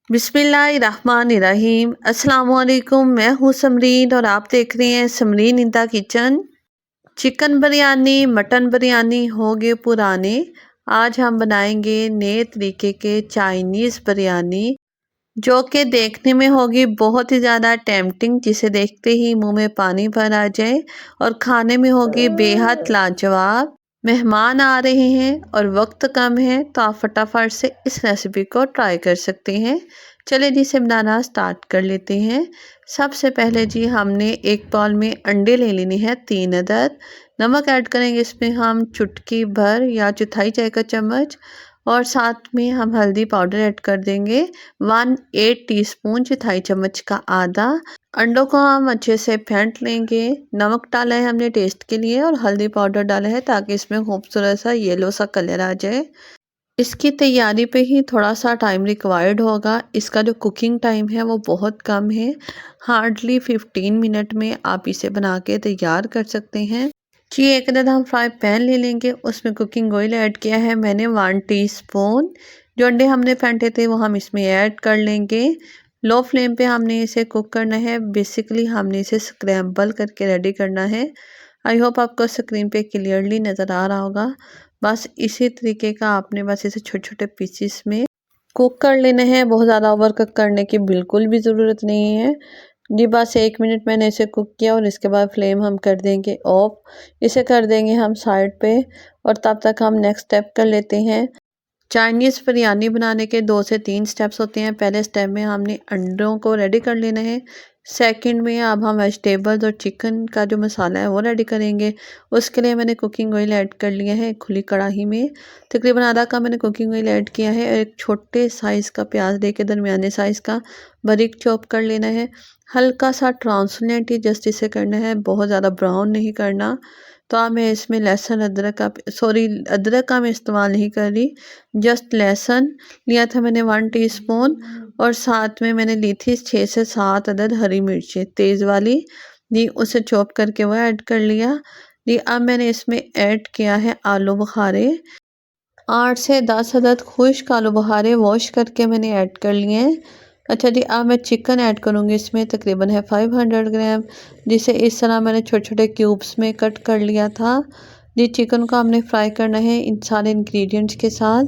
बिस्मिल्लाहिर्रहमानिर्रहीम। अस्सलामुअलैकुम। मैं हूँ समरीन और आप देख रहे हैं Samreen in the kitchen. Chicken biryani mutton biryani हो गए पुराने। आज हम बनाएंगे नए तरीके के चाइनीज़ बिरयानी जो कि देखने में होगी बहुत ही ज़्यादा टेम्पटिंग, जिसे देखते ही मुंह में पानी भर आ जाए, और खाने में होगी बेहद लाजवाब। मेहमान आ रहे हैं और वक्त कम है तो आप फटाफट से इस रेसिपी को ट्राई कर सकते हैं। चलिए जी इसे बनाना स्टार्ट कर लेते हैं। सबसे पहले जी हमने एक बाउल में अंडे ले लेने हैं 3 अदद। नमक ऐड करेंगे इसमें हम चुटकी भर या चौथाई चाय का चम्मच, और साथ में हम हल्दी पाउडर ऐड कर देंगे 1/8 टीस्पून, चौथाई चम्मच का आधा। अंडों को हम अच्छे से फेंट लेंगे। नमक डाला है हमने टेस्ट के लिए और हल्दी पाउडर डाला है ताकि इसमें खूबसूरत सा येलो सा कलर आ जाए। इसकी तैयारी पे ही थोड़ा सा टाइम रिक्वायर्ड होगा। इसका जो कुकिंग टाइम है वो बहुत कम है, हार्डली 15 मिनट में आप इसे बना के तैयार कर सकते हैं जी। एक अदद हम फ्राई पैन ले लेंगे, उसमें कुकिंग ऑयल ऐड किया है मैंने 1 टीस्पून। जो अंडे हमने फेंटे थे वो हम इसमें ऐड कर लेंगे। लो फ्लेम पे हमने इसे कुक करना है। बेसिकली हमने इसे स्क्रैम्बल करके रेडी करना है। आई होप आपको स्क्रीन पे क्लियरली नज़र आ रहा होगा। बस इसी तरीके का आपने बस इसे छोटे छोटे पीसीस में कुक कर लेना है। बहुत ज़्यादा ओवर कुक करने की बिल्कुल भी ज़रूरत नहीं है जी। बस 1 मिनट मैंने इसे कुक किया और इसके बाद फ्लेम हम कर देंगे ऑफ। इसे कर देंगे हम साइड पे, और तब तक हम नेक्स्ट स्टेप कर लेते हैं। चाइनीज़ बिरयानी बनाने के 2 से 3 स्टेप्स होते हैं। पहले स्टेप में हमने अंडों को रेडी कर लेना है। सेकंड में अब हम वेजिटेबल्स और चिकन का जो मसाला है वो रेडी करेंगे। उसके लिए मैंने कुकिंग ऑयल ऐड कर लिया है खुली कढ़ाई में। तकरीबन आधा का मैंने कुकिंग ऑयल ऐड किया है। एक छोटे साइज़ का प्याज लेके दरमियाने साइज़ का बारीक चॉप कर लेना है। हल्का सा ट्रांसपेरेंट ही जस्ट इसे करना है, बहुत ज़्यादा ब्राउन नहीं करना। तो अब मैं इसमें लहसुन अदरक का अदरक का मैं इस्तेमाल नहीं कर रही, जस्ट लहसुन लिया था मैंने 1 टीस्पून, और साथ में मैंने ली थी 6 से 7 अदद हरी मिर्चें तेज़ वाली जी, उसे चॉप करके वो ऐड कर लिया जी। अब मैंने इसमें ऐड किया है आलू बुखारे। 8 से 10 अदद खुश्क आलू बुखारे वॉश करके मैंने ऐड कर लिए हैं। अच्छा जी, अब मैं चिकन ऐड करूँगी। इसमें तकरीबन है 500 ग्राम, जिसे इस तरह मैंने छोटे छोटे क्यूब्स में कट कर लिया था जी। चिकन को हमने फ्राई करना है इन सारे इंग्रेडिएंट्स के साथ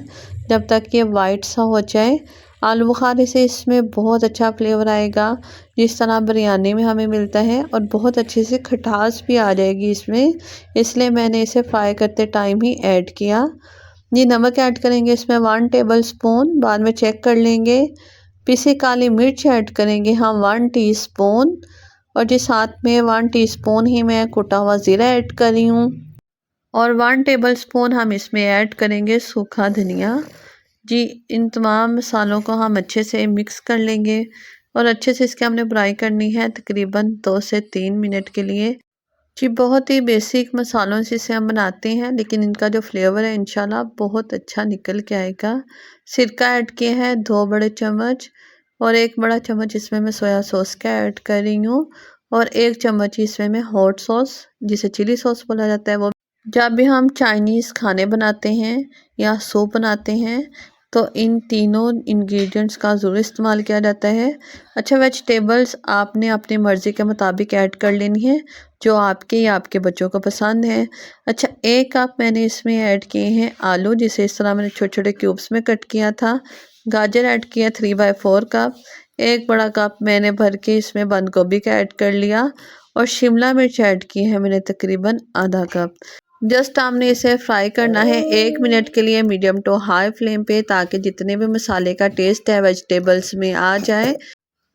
जब तक ये वाइट सा हो जाए। आलू बुखारे से इसमें बहुत अच्छा फ्लेवर आएगा, जिस तरह बिरयानी में हमें मिलता है, और बहुत अच्छे से खटास भी आ जाएगी इसमें, इसलिए मैंने इसे फ्राई करते टाइम ही ऐड किया जी। नमक ऐड करेंगे इसमें 1 टेबल स्पून, बाद में चेक कर लेंगे। पिसी काली मिर्च ऐड करेंगे हम 1 टीस्पून, और जी साथ में 1 टीस्पून ही मैं कुटा हुआ ज़ीरा ऐड कर रही हूँ, और 1 टेबल स्पून हम इसमें ऐड करेंगे सूखा धनिया जी। इन तमाम मसालों को हम अच्छे से मिक्स कर लेंगे और अच्छे से इसके हमने फ्राई करनी है तकरीबन 2 से 3 मिनट के लिए जी। बहुत ही बेसिक मसालों से इसे हम बनाते हैं, लेकिन इनका जो फ्लेवर है इंशाल्लाह बहुत अच्छा निकल के आएगा। सिरका ऐड किया है 2 बड़े चम्मच, और 1 बड़ा चम्मच इसमें मैं सोया सॉस का ऐड कर रही हूँ, और 1 चम्मच इसमें मैं हॉट सॉस, जिसे चिली सॉस बोला जाता है, वो। जब भी हम चाइनीज़ खाने बनाते हैं या सूप बनाते हैं तो इन तीनों इंग्रेडिएंट्स का ज़रूर इस्तेमाल किया जाता है। अच्छा, वेजिटेबल्स आपने अपनी मर्ज़ी के मुताबिक ऐड कर लेनी है, जो आपके या आपके बच्चों को पसंद है। अच्छा, 1 कप मैंने इसमें ऐड किए हैं आलू, जिसे इस तरह मैंने छोटे छोटे क्यूब्स में कट किया था। गाजर ऐड किया 3/4 कप। 1 बड़ा कप मैंने भर के इसमें बंद गोभी का ऐड कर लिया, और शिमला मिर्च ऐड की है मैंने तकरीबन आधा कप। जस्ट हमने इसे फ्राई करना है 1 मिनट के लिए मीडियम टू हाई फ्लेम पे, ताकि जितने भी मसाले का टेस्ट है वेजिटेबल्स में आ जाए।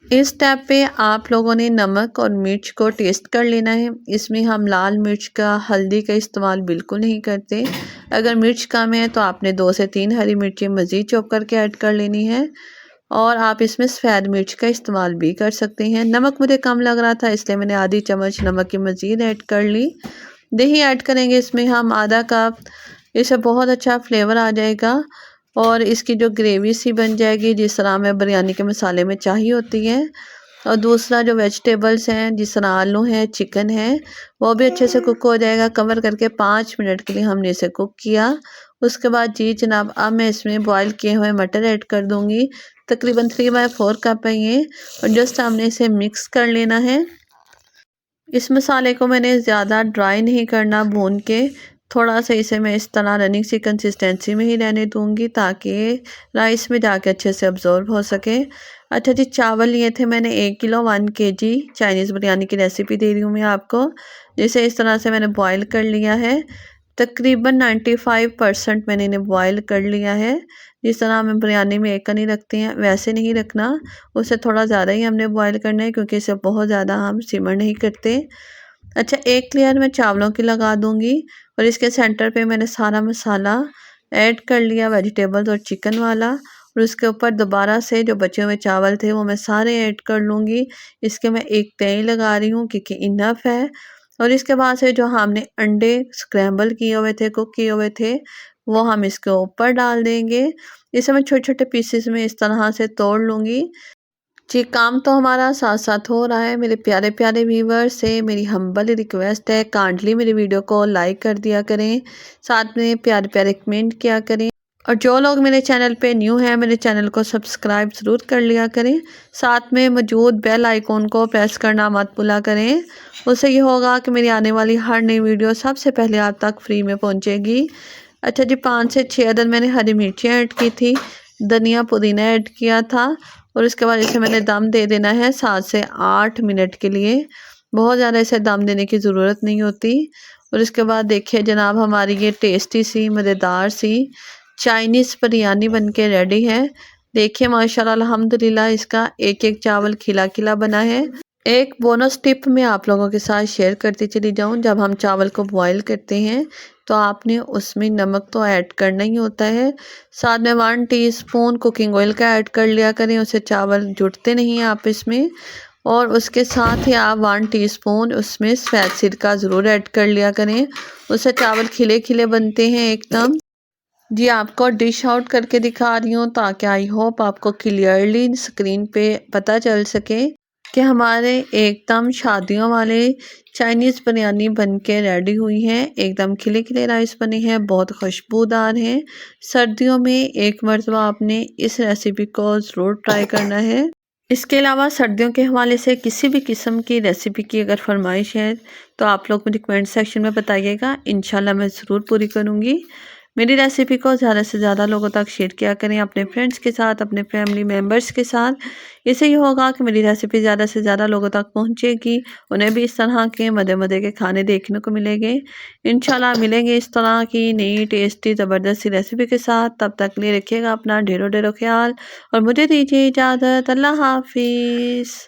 इस स्टेप पे आप लोगों ने नमक और मिर्च को टेस्ट कर लेना है। इसमें हम लाल मिर्च का, हल्दी का इस्तेमाल बिल्कुल नहीं करते। अगर मिर्च कम है तो आपने 2 से 3 हरी मिर्चें मज़ीद चॉप करके ऐड कर लेनी है, और आप इसमें सफ़ेद मिर्च का इस्तेमाल भी कर सकते हैं। नमक मुझे कम लग रहा था, इसलिए मैंने आधी चम्मच नमक की मज़ीद ऐड कर ली। दही ऐड करेंगे इसमें हम आधा कप। इससे बहुत अच्छा फ्लेवर आ जाएगा, और इसकी जो ग्रेवी सी बन जाएगी जिस तरह हमें बिरयानी के मसाले में चाहिए होती है। और दूसरा जो वेजिटेबल्स हैं, जिस तरह आलू है, चिकन है, वो भी अच्छे से कुक हो जाएगा। कवर करके 5 मिनट के लिए हमने इसे कुक किया। उसके बाद जी जनाब, अब मैं इसमें बॉईल किए हुए मटर ऐड कर दूंगी, तकरीबन 3/4 कप है ये, और जस्ट हमने इसे मिक्स कर लेना है। इस मसाले को मैंने ज़्यादा ड्राई नहीं करना भून के, थोड़ा सा इसे मैं इस तरह रनिंग सी कंसिस्टेंसी में ही रहने दूंगी ताकि राइस में जाके अच्छे से अब्जॉर्ब हो सके। अच्छा जी, चावल लिए थे मैंने 1 किलो, 1 kg। चाइनीज़ बिरयानी की रेसिपी दे रही हूँ मैं आपको। जिसे इस तरह से मैंने बॉईल कर लिया है। तकरीबन 95% मैंने इन्हें बॉईल कर लिया है। जिस तरह हम बिरयानी में एक कनी रखते हैं वैसे नहीं रखना, उससे थोड़ा ज़्यादा ही हमने बॉईल करना है, क्योंकि इसे बहुत ज़्यादा हम सिमर नहीं करते। अच्छा, एक लेयर मैं चावलों की लगा दूंगी और इसके सेंटर पे मैंने सारा मसाला ऐड कर लिया, वेजिटेबल्स और चिकन वाला। और उसके ऊपर दोबारा से जो बचे हुए चावल थे वो मैं सारे ऐड कर लूँगी। इसके मैं एक तय लगा रही हूँ क्योंकि इनफ है। और इसके बाद से जो हमने अंडे स्क्रैम्बल किए हुए थे, कुक किए हुए थे, वो हम इसके ऊपर डाल देंगे। इसे मैं छोटे छोटे पीसेस में इस तरह से तोड़ लूँगी। जी, काम तो हमारा साथ साथ हो रहा है। मेरे प्यारे प्यारे व्यूवर्स से मेरी हम्बल रिक्वेस्ट है, काइंडली मेरी वीडियो को लाइक कर दिया करें, साथ में प्यारे प्यारे कमेंट किया करें। और जो लोग मेरे चैनल पे न्यू हैं मेरे चैनल को सब्सक्राइब ज़रूर कर लिया करें। साथ में मौजूद बेल आइकॉन को प्रेस करना मत भूला करें। उससे ये होगा कि मेरी आने वाली हर नई वीडियो सबसे पहले आप तक फ्री में पहुँचेगी। अच्छा जी, 5 से 6 अदद मैंने हरी मिर्चियाँ ऐड की थी, धनिया पुदीना ऐड किया था। और उसके बाद इसे मैंने दम दे देना है 7 से 8 मिनट के लिए। बहुत ज़्यादा इसे दम देने की ज़रूरत नहीं होती। और इसके बाद देखिए जनाब, हमारी ये टेस्टी सी मज़ेदार सी चाइनीज़ बिरयानी बनके रेडी है। देखिए माशाल्लाह अल्हम्दुलिल्लाह, इसका एक एक चावल खिला खिला बना है। एक बोनस टिप मैं आप लोगों के साथ शेयर करती चली जाऊं, जब हम चावल को बॉईल करते हैं तो आपने उसमें नमक तो ऐड करना ही होता है। साथ में 1 टीस्पून कुकिंग ऑयल का ऐड कर लिया करें, उससे चावल जुड़ते नहीं हैं आपस में। और उसके साथ ही आप 1 टीस्पून उसमें सफ़ेद सिरका ज़रूर ऐड कर लिया करें, उससे चावल खिले खिले बनते हैं एकदम। जी, आपको डिश आउट करके दिखा रही हूँ ताकि आई होप आपको क्लियरली स्क्रीन पे पता चल सके कि हमारे एकदम शादियों वाले चाइनीज़ बिरयानी बनके रेडी हुई है। एकदम खिले खिले राइस बने हैं, बहुत खुशबूदार हैं। सर्दियों में एक मरतबा आपने इस रेसिपी को ज़रूर ट्राई करना है। इसके अलावा सर्दियों के हवाले से किसी भी किस्म की रेसिपी की अगर फरमाइश है तो आप लोग मुझे कमेंट सेक्शन में बताइएगा, इंशाल्लाह मैं ज़रूर पूरी करूँगी। मेरी रेसिपी को ज़्यादा से ज़्यादा लोगों तक शेयर किया करें, अपने फ्रेंड्स के साथ, अपने फैमिली मेम्बर्स के साथ। इससे ये होगा कि मेरी रेसिपी ज़्यादा से ज़्यादा लोगों तक पहुँचेगी, उन्हें भी इस तरह के मज़े मज़े के खाने देखने को मिलेंगे। इंशाल्लाह मिलेंगे इस तरह की नई टेस्टी ज़बरदस्त सी रेसिपी के साथ। तब तक लिए रखिएगा अपना ढेरों ढेरों ख्याल और मुझे दीजिए इजाज़त। अल्लाह हाफिज़।